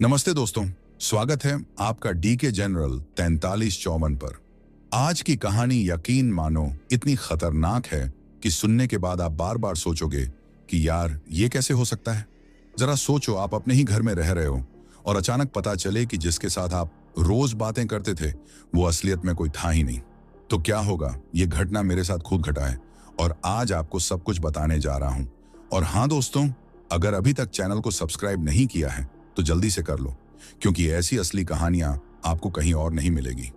नमस्ते दोस्तों, स्वागत है आपका डीके जनरल 4354 पर। आज की कहानी यकीन मानो इतनी खतरनाक है कि सुनने के बाद आप बार बार सोचोगे कि यार ये कैसे हो सकता है। जरा सोचो, आप अपने ही घर में रह रहे हो और अचानक पता चले कि जिसके साथ आप रोज बातें करते थे वो असलियत में कोई था ही नहीं। तो क्या होगा? ये घटना मेरे साथ खुद घटा है और आज आपको सब कुछ बताने जा रहा हूं। और हाँ दोस्तों, अगर अभी तक चैनल को सब्सक्राइब नहीं किया है तो जल्दी से कर लो, क्योंकि ऐसी असली कहानियां आपको कहीं और नहीं मिलेगी।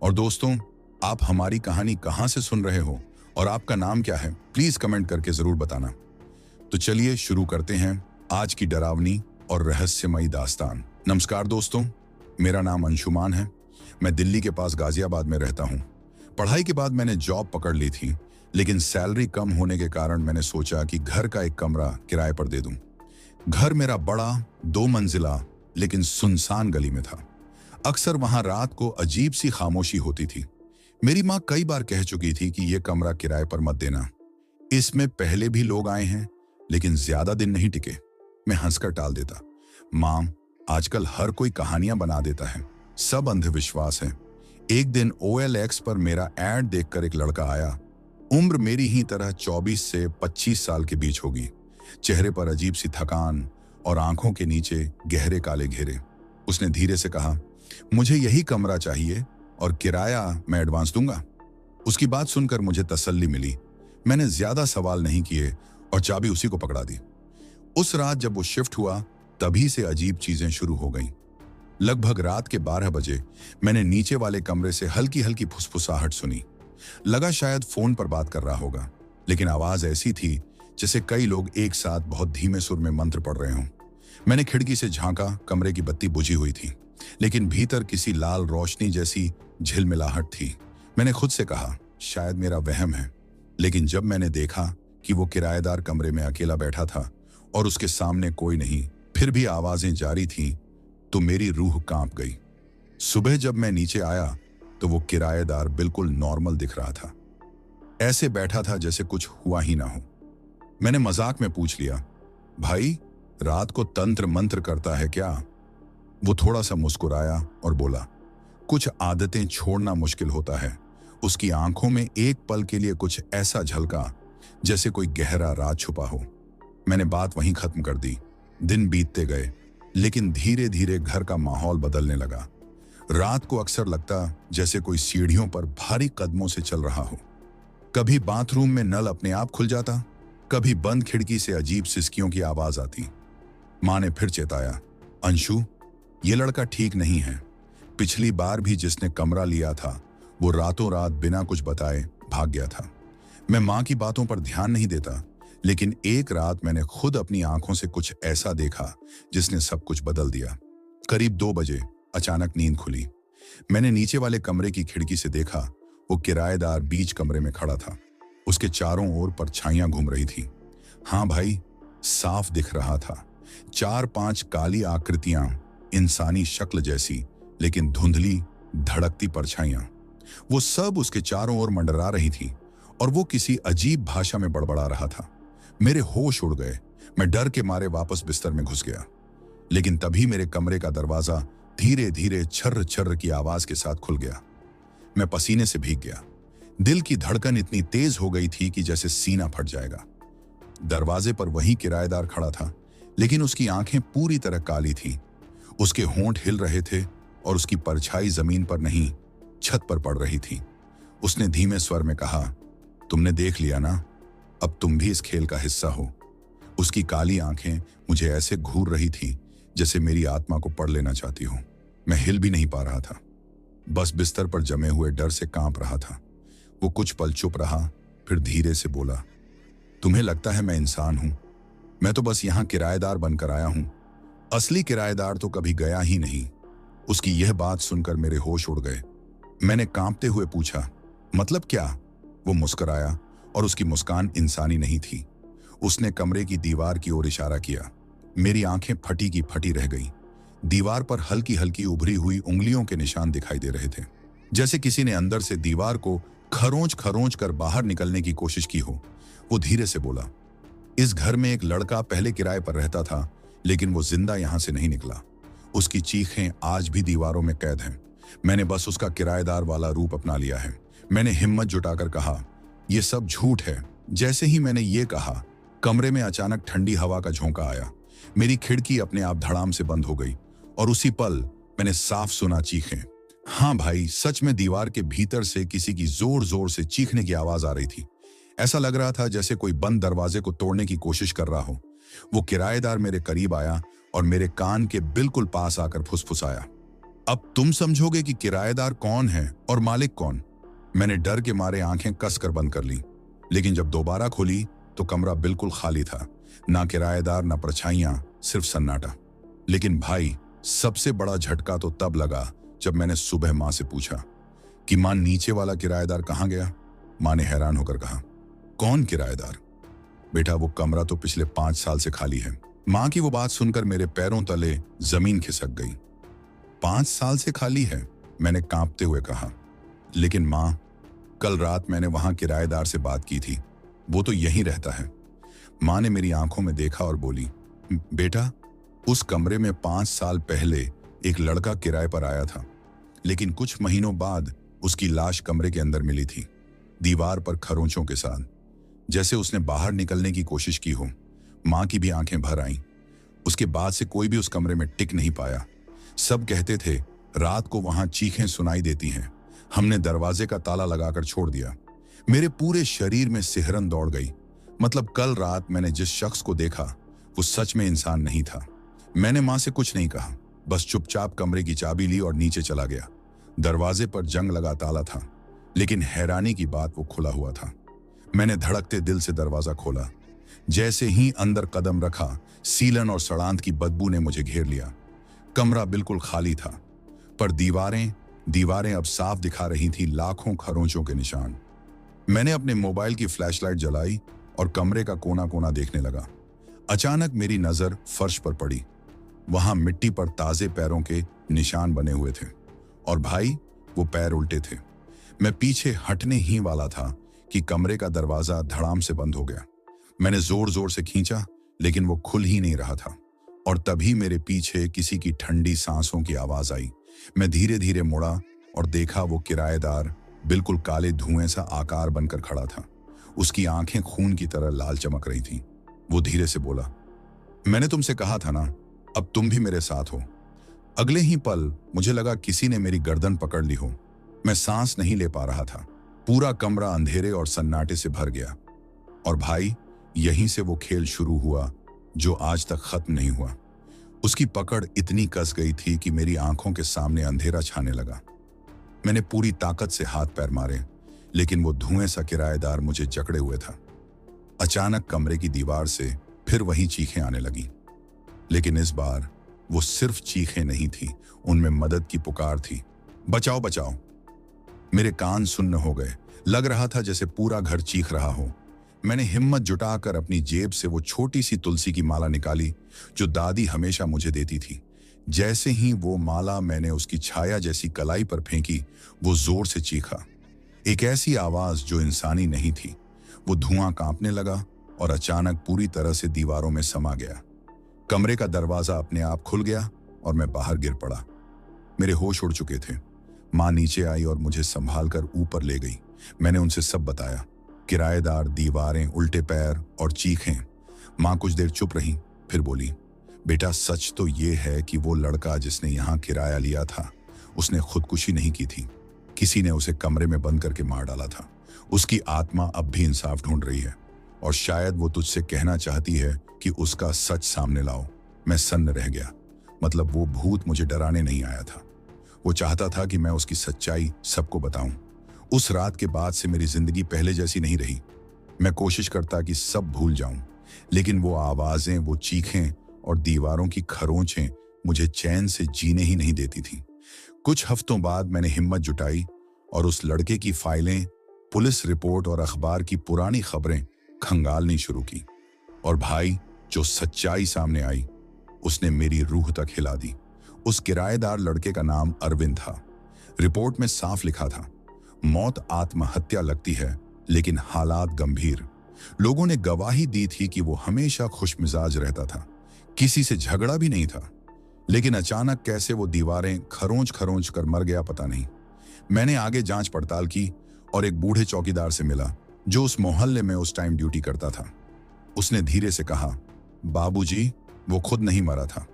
और दोस्तों, आप हमारी कहानी कहां से सुन रहे हो और आपका नाम क्या है, प्लीज कमेंट करके जरूर बताना। तो चलिए शुरू करते हैं आज की डरावनी और रहस्यमयी दास्तान। नमस्कार दोस्तों, मेरा नाम अंशुमान है। मैं दिल्ली के पास गाजियाबाद में रहता हूँ। पढ़ाई के बाद मैंने जॉब पकड़ ली थी, लेकिन सैलरी कम होने के कारण मैंने सोचा कि घर का एक कमरा किराए पर दे दूं। घर मेरा बड़ा 2 मंजिला लेकिन सुनसान गली में था। अक्सर वहां रात को अजीब सी खामोशी होती थी। मेरी माँ कई बार कह चुकी थी कि यह कमरा किराए पर मत देना, इसमें पहले भी लोग आए हैं लेकिन ज्यादा दिन नहीं टिके। मैं हंसकर टाल देता, माँ आजकल हर कोई कहानियां बना देता है, सब अंधविश्वास है। एक दिन OLX पर मेरा एड देखकर एक लड़का आया। उम्र मेरी ही तरह 24 से 25 साल के बीच होगी। चेहरे पर अजीब सी थकान और आंखों के नीचे गहरे काले घेरे। उसने धीरे से कहा, मुझे यही कमरा चाहिए और किराया मैं एडवांस दूंगा। उसकी बात सुनकर मुझे तसल्ली मिली। मैंने ज्यादा सवाल नहीं किए और चाबी उसी को पकड़ा दी। उस रात जब वो शिफ्ट हुआ, तभी से अजीब चीजें शुरू हो गईं। लगभग रात के 12 बजे मैंने नीचे वाले कमरे से हल्की हल्की फुसफुसाहट सुनी। लगा शायद फोन पर बात कर रहा होगा, लेकिन आवाज ऐसी थी जैसे कई लोग एक साथ बहुत धीमे सुर में मंत्र पढ़ रहे हों। मैंने खिड़की से झांका, कमरे की बत्ती बुझी हुई थी, लेकिन भीतर किसी लाल रोशनी जैसी झिलमिलाहट थी। मैंने खुद से कहा, शायद मेरा वहम है। लेकिन जब मैंने देखा कि वो किराएदार कमरे में अकेला बैठा था और उसके सामने कोई नहीं, फिर भी आवाजें जारी थीं, तो मेरी रूह कांप गई। सुबह जब मैं नीचे आया तो वो किराएदार बिल्कुल नॉर्मल दिख रहा था। ऐसे बैठा था जैसे कुछ हुआ ही ना हो। मैंने मजाक में पूछ लिया, भाई रात को तंत्र मंत्र करता है क्या? वो थोड़ा सा मुस्कुराया और बोला, कुछ आदतें छोड़ना मुश्किल होता है। उसकी आंखों में एक पल के लिए कुछ ऐसा झलका जैसे कोई गहरा राज छुपा हो। मैंने बात वहीं खत्म कर दी। दिन बीतते गए, लेकिन धीरे धीरे घर का माहौल बदलने लगा। रात को अक्सर लगता जैसे कोई सीढ़ियों पर भारी कदमों से चल रहा हो। कभी बाथरूम में नल अपने आप खुल जाता, कभी बंद खिड़की से अजीब सिसकियों की आवाज आती। माँ ने फिर चेताया, अंशु ये लड़का ठीक नहीं है। पिछली बार भी जिसने कमरा लिया था वो रातों रात बिना कुछ बताए भाग गया था। मैं माँ की बातों पर ध्यान नहीं देता, लेकिन एक रात मैंने खुद अपनी आंखों से कुछ ऐसा देखा जिसने सब कुछ बदल दिया। करीब 2 बजे अचानक नींद खुली। मैंने नीचे वाले कमरे की खिड़की से देखा, वो किराएदार बीच कमरे में खड़ा था। उसके चारों ओर परछाइयां घूम रही थी। हाँ भाई, साफ दिख रहा था। 4-5 काली आकृतियां, इंसानी शक्ल जैसी लेकिन धुंधली धड़कती परछाइयां। वो सब उसके चारों ओर मंडरा रही थी और वो किसी अजीब भाषा में बड़बड़ा रहा था। मेरे होश उड़ गए। मैं डर के मारे वापस बिस्तर में घुस गया, लेकिन तभी मेरे कमरे का दरवाजा धीरे धीरे छर्र छर्र की आवाज के साथ खुल गया। मैं पसीने से भीग गया। दिल की धड़कन इतनी तेज हो गई थी कि जैसे सीना फट जाएगा। दरवाजे पर वही किराएदार खड़ा था, लेकिन उसकी आंखें पूरी तरह काली थी। उसके होंठ हिल रहे थे और उसकी परछाई जमीन पर नहीं, छत पर पड़ रही थी। उसने धीमे स्वर में कहा, तुमने देख लिया ना, अब तुम भी इस खेल का हिस्सा हो। उसकी काली आंखें मुझे ऐसे घूर रही थी जैसे मेरी आत्मा को पढ़ लेना चाहती हो। मैं हिल भी नहीं पा रहा था, बस बिस्तर पर जमे हुए डर से कांप रहा था। वो कुछ पल चुप रहा, फिर धीरे से बोला, तुम्हें लगता है मैं इंसान हूं? मैं तो बस यहां किराएदार बनकर आया हूं। असली किराएदार तो कभी गया ही नहीं। उसकी यह बात सुनकर मेरे होश उड़ गए। मैंने कांपते हुए पूछा, मतलब क्या? वो मुस्कुराया और उसकी मुस्कान इंसानी नहीं थी। उसने कमरे की दीवार की ओर इशारा किया। मेरी आंखें फटी की फटी रह गईं। दीवार पर हल्की हल्की उभरी हुई उंगलियों के निशान दिखाई दे रहे थे, जैसे किसी ने अंदर से दीवार को खरोंच खरोंच कर बाहर निकलने की कोशिश की हो। वो धीरे से बोला, इस घर में एक लड़का पहले किराए पर रहता था, लेकिन वो जिंदा यहां से नहीं निकला। उसकी चीखें आज भी दीवारों में कैद हैं। मैंने बस उसका किराएदार वाला रूप अपना लिया है। मैंने हिम्मत जुटाकर कहा, यह सब झूठ है। जैसे ही मैंने ये कहा, कमरे में अचानक ठंडी हवा का झोंका आया। मेरी खिड़की अपने आप धड़ाम से बंद हो गई और उसी पल मैंने साफ सुना चीखें। हाँ भाई, सच में दीवार के भीतर से किसी की जोर जोर से चीखने की आवाज आ रही थी। ऐसा लग रहा था जैसे कोई बंद दरवाजे को तोड़ने की कोशिश कर रहा हो। वो किराएदार मेरे करीब आया और मेरे कान के बिल्कुल पास आकर फुसफुसाया, अब तुम समझोगे कि किराएदार कौन है और मालिक कौन। मैंने डर के मारे आंखें कसकर बंद कर ली, लेकिन जब दोबारा खोली तो कमरा बिल्कुल खाली था। ना किराएदार, ना परछाइयां, सिर्फ सन्नाटा। लेकिन भाई, सबसे बड़ा झटका तो तब लगा जब मैंने सुबह मां से पूछा कि मां, नीचे वाला किराएदार कहां गया। मां ने हैरान होकर कहा, कौन किराएदार? बेटा, वो कमरा तो पिछले 5 साल से खाली है। मां की वो बात सुनकर मेरे पैरों तले जमीन खिसक गई। 5 साल से खाली है? मैंने कांपते हुए कहा। लेकिन मां, कल रात मैंने वहां किराएदार से बात की थी, वो तो यहीं रहता है। मां ने मेरी आंखों में देखा और बोली, बेटा, उस कमरे में 5 साल पहले एक लड़का किराए पर आया था, लेकिन कुछ महीनों बाद उसकी लाश कमरे के अंदर मिली थी, दीवार पर खरोंचों के साथ, जैसे उसने बाहर निकलने की कोशिश की हो। मां की भी आंखें भर आईं। उसके बाद से कोई भी उस कमरे में टिक नहीं पाया। सब कहते थे रात को वहां चीखें सुनाई देती हैं। हमने दरवाजे का ताला लगाकर छोड़ दिया। मेरे पूरे शरीर में सिहरन दौड़ गई। मतलब कल रात मैंने जिस शख्स को देखा वो सच में इंसान नहीं था। मैंने मां से कुछ नहीं कहा, बस चुपचाप कमरे की चाबी ली और नीचे चला गया। दरवाजे पर जंग लगा ताला था, लेकिन हैरानी की बात, वो खुला हुआ था। मैंने धड़कते दिल से दरवाजा खोला। जैसे ही अंदर कदम रखा, सीलन और सड़ांत की बदबू ने मुझे घेर लिया। कमरा बिल्कुल खाली था, पर दीवारें अब साफ दिखा रही थी लाखों खरोंचों के निशान। मैंने अपने मोबाइल की फ्लैशलाइट जलाई और कमरे का कोना कोना देखने लगा। अचानक मेरी नजर फर्श पर पड़ी। वहां मिट्टी पर ताजे पैरों के निशान बने हुए थे, और भाई, वो पैर उल्टे थे। मैं पीछे हटने ही वाला था कि कमरे का दरवाजा धड़ाम से बंद हो गया। मैंने जोर जोर से खींचा, लेकिन वो खुल ही नहीं रहा था। और तभी मेरे पीछे किसी की ठंडी सांसों की आवाज आई। मैं धीरे धीरे मुड़ा और देखा वो किराएदार बिल्कुल काले धुएं सा आकार बनकर खड़ा था। उसकी आंखें खून की तरह लाल चमक रही थीं। वो धीरे से बोला, मैंने तुमसे कहा था ना, अब तुम भी मेरे साथ हो। अगले ही पल मुझे लगा किसी ने मेरी गर्दन पकड़ ली हो। मैं सांस नहीं ले पा रहा था। पूरा कमरा अंधेरे और सन्नाटे से भर गया। और भाई, यहीं से वो खेल शुरू हुआ जो आज तक खत्म नहीं हुआ। उसकी पकड़ इतनी कस गई थी कि मेरी आंखों के सामने अंधेरा छाने लगा। मैंने पूरी ताकत से हाथ पैर मारे, लेकिन वो धुएं सा किराएदार मुझे जकड़े हुए था। अचानक कमरे की दीवार से फिर वही चीखें आने लगी, लेकिन इस बार वो सिर्फ चीखें नहीं थी, उनमें मदद की पुकार थी। बचाओ बचाओ। मेरे कान सुन्न हो गए। लग रहा था जैसे पूरा घर चीख रहा हो। मैंने हिम्मत जुटाकर अपनी जेब से वो छोटी सी तुलसी की माला निकाली जो दादी हमेशा मुझे देती थी। जैसे ही वो माला मैंने उसकी छाया जैसी कलाई पर फेंकी, वो जोर से चीखा। एक ऐसी आवाज जो इंसानी नहीं थी। वो धुआं कांपने लगा और अचानक पूरी तरह से दीवारों में समा गया। कमरे का दरवाजा अपने आप खुल गया और मैं बाहर गिर पड़ा। मेरे होश उड़ चुके थे। मां नीचे आई और मुझे संभाल कर ऊपर ले गई। मैंने उनसे सब बताया, किराएदार, दीवारें, उल्टे पैर और चीखें। मां कुछ देर चुप रही, फिर बोली, बेटा, सच तो ये है कि वो लड़का जिसने यहाँ किराया लिया था, उसने खुदकुशी नहीं की थी। किसी ने उसे कमरे में बंद करके मार डाला था। उसकी आत्मा अब भी इंसाफ ढूंढ रही है, और शायद वो तुझसे कहना चाहती है कि उसका सच सामने लाओ। मैं सन्न रह गया। मतलब वो भूत मुझे डराने नहीं आया था। वो चाहता था कि मैं उसकी सच्चाई सबको बताऊं। उस रात के बाद से मेरी जिंदगी पहले जैसी नहीं रही। मैं कोशिश करता कि सब भूल जाऊं, लेकिन वो आवाजें, वो चीखें और दीवारों की खरोंचें मुझे चैन से जीने ही नहीं देती थी। कुछ हफ्तों बाद मैंने हिम्मत जुटाई और उस लड़के की फाइलें, पुलिस रिपोर्ट और अखबार की पुरानी खबरें खंगालनी शुरू की। और भाई, जो सच्चाई सामने आई उसने मेरी रूह तक हिला दी। उस किराएदार लड़के का नाम अरविंद था। रिपोर्ट में साफ लिखा था, मौत आत्महत्या लगती है, लेकिन हालात गंभीर। लोगों ने गवाही दी थी कि वो हमेशा खुशमिजाज रहता था, किसी से झगड़ा भी नहीं था। लेकिन अचानक कैसे वो दीवारें खरोंच खरोंच कर मर गया पता नहीं। मैंने आगे जांच पड़ताल की और एक बूढ़े चौकीदार से मिला जो उस मोहल्ले में उस टाइम ड्यूटी करता था। उसने धीरे से कहा, बाबूजी, वो खुद नहीं मरा था,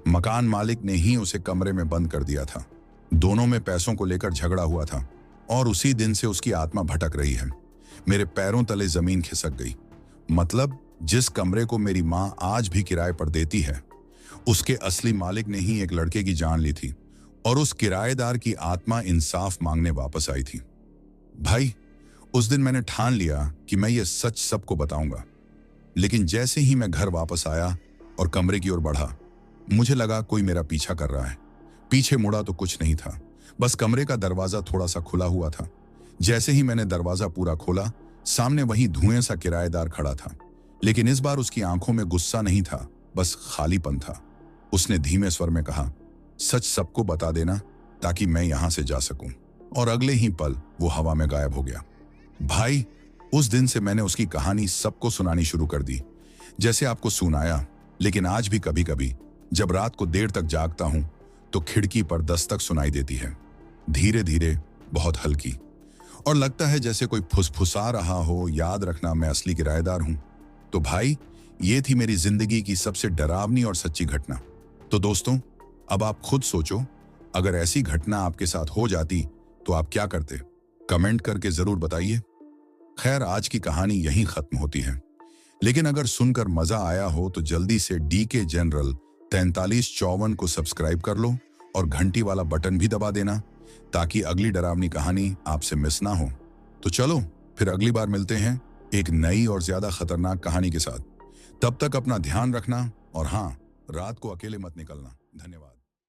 मकान मालिक ने ही उसे कमरे में बंद कर दिया था। दोनों में पैसों को लेकर झगड़ा हुआ था और उसी दिन से उसकी आत्मा भटक रही है। मेरे पैरों तले जमीन खिसक गई। मतलब जिस कमरे को मेरी माँ आज भी किराए पर देती है, उसके असली मालिक ने ही एक लड़के की जान ली थी और उस किराएदार की आत्मा इंसाफ मांगने वापस आई थी। भाई, उस दिन मैंने ठान लिया कि मैं ये सच सबको बताऊंगा। लेकिन जैसे ही मैं घर वापस आया और कमरे की ओर बढ़ा, मुझे लगा कोई मेरा पीछा कर रहा है। पीछे मुड़ा तो कुछ नहीं था, बस कमरे का दरवाजा थोड़ा सा खुला हुआ था। जैसे ही मैंने दरवाजा पूरा खोला, सामने वही धुएं सा किराएदार खड़ा था। लेकिन इस बार उसकी आंखों में गुस्सा नहीं था, बस खालीपन था। उसने धीमे स्वर में कहा, सच सबको बता देना ताकि मैं यहां से जा सकूं। और अगले ही पल वो हवा में गायब हो गया। भाई, उस दिन से मैंने उसकी कहानी सबको सुनानी शुरू कर दी, जैसे आपको सुनाया। लेकिन आज भी कभी कभी जब रात को देर तक जागता हूं तो खिड़की पर दस्तक सुनाई देती है, धीरे धीरे, बहुत हल्की, और लगता है जैसे कोई फुसफुसा रहा हो, याद रखना मैं असली किराएदार हूं। तो भाई, ये थी मेरी जिंदगी की सबसे डरावनी और सच्ची घटना। तो दोस्तों, अब आप खुद सोचो, अगर ऐसी घटना आपके साथ हो जाती तो आप क्या करते? कमेंट करके जरूर बताइए। खैर, आज की कहानी यहीं खत्म होती है, लेकिन अगर सुनकर मजा आया हो तो जल्दी से डीके जनरल 4354 को सब्सक्राइब कर लो और घंटी वाला बटन भी दबा देना ताकि अगली डरावनी कहानी आपसे मिस ना हो। तो चलो फिर अगली बार मिलते हैं एक नई और ज्यादा खतरनाक कहानी के साथ। तब तक अपना ध्यान रखना और हाँ, रात को अकेले मत निकलना। धन्यवाद।